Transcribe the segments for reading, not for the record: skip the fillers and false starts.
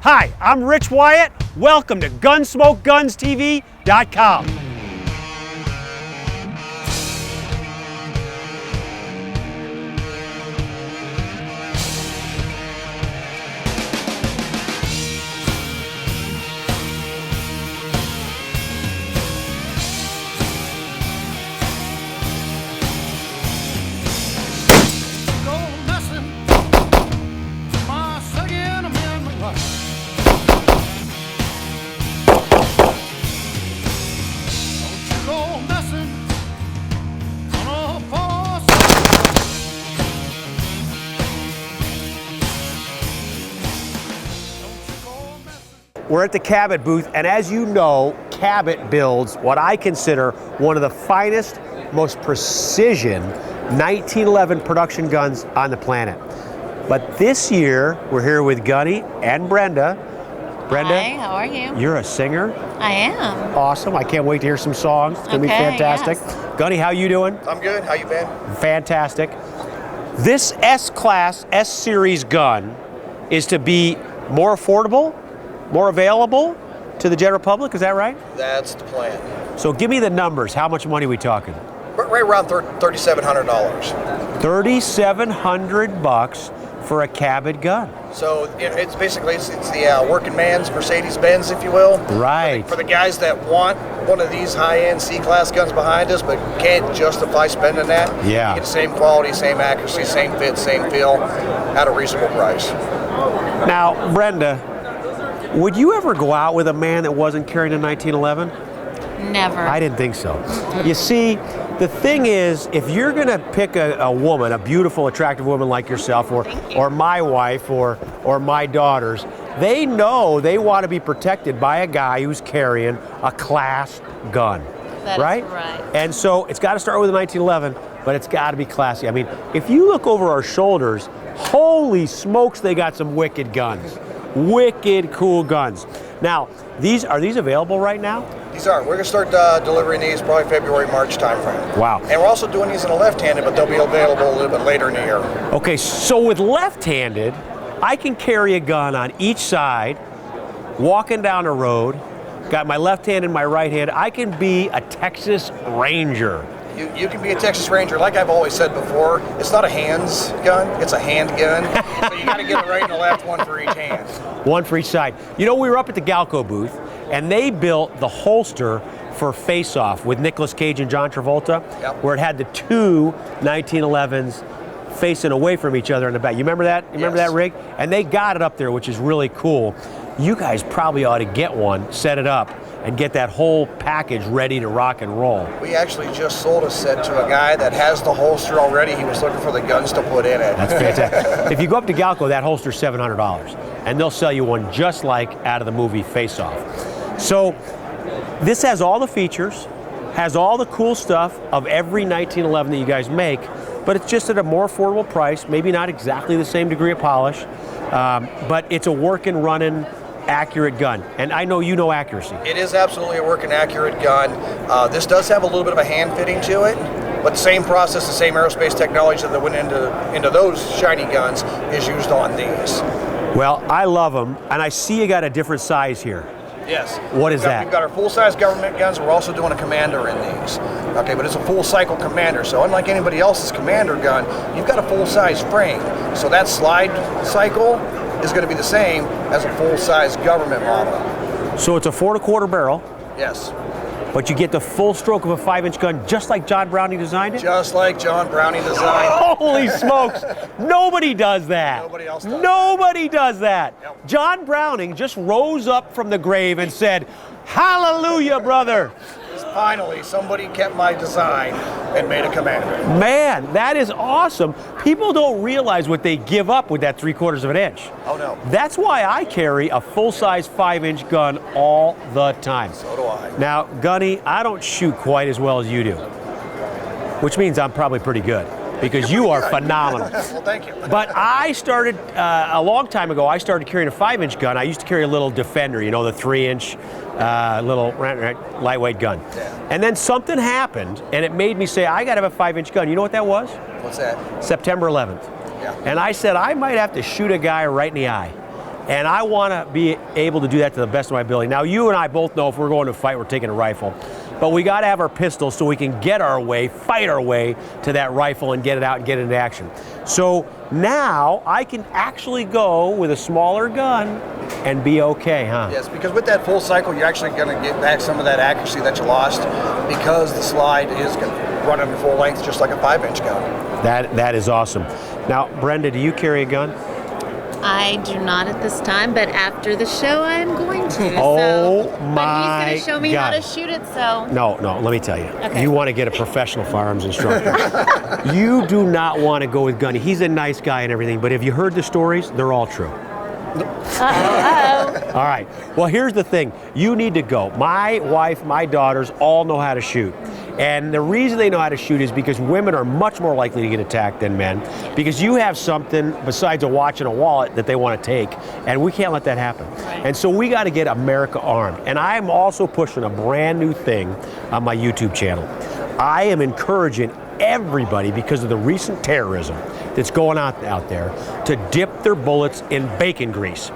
Hi, I'm Rich Wyatt. Welcome to GunsmokeGunsTV.com. We're at the Cabot booth, and as you know, Cabot builds what I consider one of the finest, most precision 1911 production guns on the planet. But this year, we're here with Gunny and Brenda. Brenda, hi, how are you? You're a singer. I am. Awesome. I can't wait to hear some songs. It's gonna be fantastic. Yes. Gunny, how you doing? I'm good. How you been? Fantastic. This S-Class, S-Series gun is to be more affordable, more available to the general public, is that right? That's the plan. So give me the numbers. How much money are we talking? Right around $3,700. $3,700 for a Cabot gun. So it's basically it's the working man's Mercedes-Benz, if you will. Right. For the guys that want one of these high-end C-class guns behind us, but can't justify spending that. Yeah. You get the same quality, same accuracy, same fit, same feel, at a reasonable price. Now, Brenda, would you ever go out with a man that wasn't carrying a 1911? Never. I didn't think so. You see, the thing is, if you're gonna pick a woman, a beautiful, attractive woman like yourself, or my wife, or my daughters, they know they want to be protected by a guy who's carrying a class gun. That right? is right. And so it's got to start with a 1911, but it's got to be classy. I mean, if you look over our shoulders, holy smokes, they got some wicked guns. Wicked cool guns. Now, are these available right now? These are. We're going to start delivering these probably February, March timeframe. Wow. And we're also doing these in a left-handed, but they'll be available a little bit later in the year. Okay, so with left-handed, I can carry a gun on each side, walking down the road, got my left hand and my right hand. I can be a Texas Ranger. You can be a Texas Ranger. Like I've always said before, it's not a hands gun, it's a hand gun. So you got to get it right and the left, one for each hand. One for each side. You know, we were up at the Galco booth, and they built the holster for Face Off with Nicolas Cage and John Travolta, where it had the two 1911s facing away from each other in the back. You remember that? You remember that rig? And they got it up there, which is really cool. You guys probably ought to get one, set it up, and get that whole package ready to rock and roll. We actually just sold a set to a guy that has the holster already. He was looking for the guns to put in it. That's fantastic. If you go up to Galco, that holster's $700, and they'll sell you one just like out of the movie Face Off. So this has all the features, has all the cool stuff of every 1911 that you guys make, but it's just at a more affordable price, maybe not exactly the same degree of polish, but it's a working, running, accurate gun. And I know you know accuracy. It is absolutely a working, accurate gun. This does have a little bit of a hand fitting to it, but the same process, the same aerospace technology that went into those shiny guns is used on these. Well, I love them, and I see you got a different size here. Yes. What is that? We've got our full-size government guns. We're also doing a Commander in these. Okay, but it's a full-cycle Commander. So unlike anybody else's Commander gun, you've got a full-size frame. So that slide cycle is going to be the same as a full-size government model. So it's a 4 1/4 barrel. Yes. But you get the full stroke of a 5-inch gun just like John Browning designed it? Just like John Browning designed. Holy smokes! Nobody does that. Nobody else does. Nobody does that. Yep. John Browning just rose up from the grave and said, "Hallelujah, brother." Finally, somebody kept my design and made a Commander. Man, that is awesome. People don't realize what they give up with that 3/4 of an inch. Oh, no. That's why I carry a full-size 5-inch gun all the time. So do I. Now, Gunny, I don't shoot quite as well as you do, which means I'm probably pretty good because you are phenomenal. Well, thank you. But I started, a long time ago, I started carrying a 5-inch gun. I used to carry a little Defender, you know, the 3-inch little lightweight gun. Yeah. And then something happened, and it made me say, I got to have a 5-inch gun. You know what that was? What's that? September 11th. Yeah. And I said, I might have to shoot a guy right in the eye. And I want to be able to do that to the best of my ability. Now, you and I both know if we're going to fight, we're taking a rifle. But we got to have our pistols so we can get our way, fight our way to that rifle and get it out and get it into action. So now I can actually go with a smaller gun and be okay, huh? Yes, because with that full cycle, you're actually going to get back some of that accuracy that you lost because the slide is going to run under full length just like a 5-inch gun. That is awesome. Now, Brenda, do you carry a gun? I do not at this time, but after the show, I'm going to. Oh, But my he's going to show me how God. to shoot it, so. No, let me tell you. Okay. You want to get a professional firearms instructor. You do not want to go with Gunny. He's a nice guy and everything, but have you heard the stories? They're all true. Uh-oh. All right. Well, here's the thing. You need to go. My wife, my daughters all know how to shoot. And the reason they know how to shoot is because women are much more likely to get attacked than men, because you have something besides a watch and a wallet that they want to take, and we can't let that happen. Right. And so we got to get America armed. And I'm also pushing a brand new thing on my YouTube channel. I am encouraging everybody, because of the recent terrorism that's going on out there, to dip their bullets in bacon grease.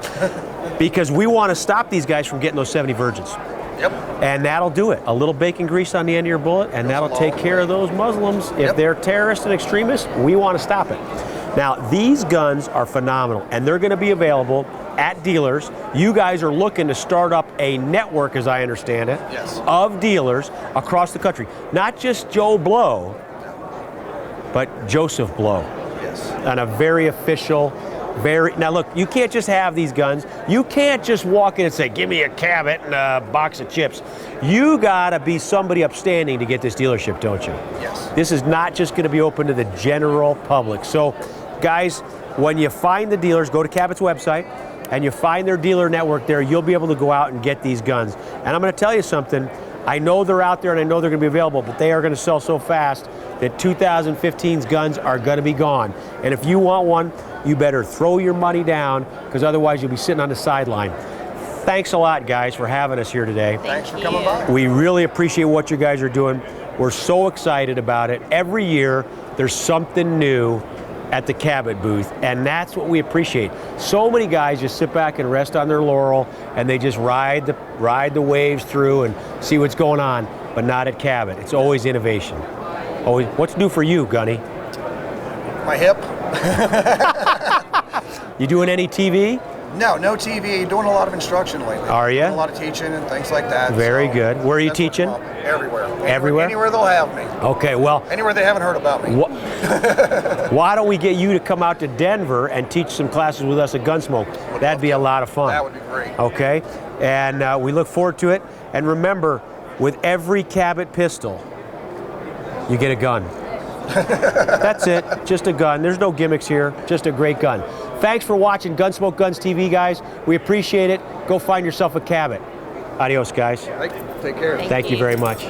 Because we want to stop these guys from getting those 70 virgins. Yep. And that'll do it. A little bacon grease on the end of your bullet, and that'll take care of those Muslims. If they're terrorists and extremists, we want to stop it. Now, these guns are phenomenal, and they're going to be available at dealers. You guys are looking to start up a network, as I understand it, Yes. of dealers across the country. Not just Joe Blow, but Joseph Blow. Yes. On a very official, now look, you can't just have these guns. You can't just walk in and say, give me a Cabot and a box of chips. You gotta be somebody upstanding to get this dealership, don't you? Yes. This is not just gonna be open to the general public. So guys, when you find the dealers, go to Cabot's website and you find their dealer network there, you'll be able to go out and get these guns. And I'm gonna tell you something, I know they're out there and I know they're gonna be available, but they are gonna sell so fast that 2015's guns are gonna be gone. And if you want one, you better throw your money down, because otherwise you'll be sitting on the sideline. Thanks a lot, guys, for having us here today. Thanks for coming by. We really appreciate what you guys are doing. We're so excited about it. Every year, there's something new at the Cabot booth, and that's what we appreciate. So many guys just sit back and rest on their laurel, and they just ride the waves through and see what's going on, but not at Cabot. It's always innovation. Always. What's new for you, Gunny? My hip? You doing any TV? No TV. Doing a lot of instruction lately. Are ya? Doing a lot of teaching and things like that. Very good. Where are you that's what's teaching? up. Everywhere. Everywhere? Anywhere they'll have me. Okay, well, Anywhere they haven't heard about me. why don't we get you to come out to Denver and teach some classes with us at Gunsmoke? That'd be a lot of fun. That would be great. Okay, and we look forward to it. And remember, with every Cabot pistol, you get a gun. That's it, just a gun. There's no gimmicks here, just a great gun. Thanks for watching Gunsmoke Guns TV, guys. We appreciate it. Go find yourself a Cabot. Adios, guys. Take care. Thank you very much.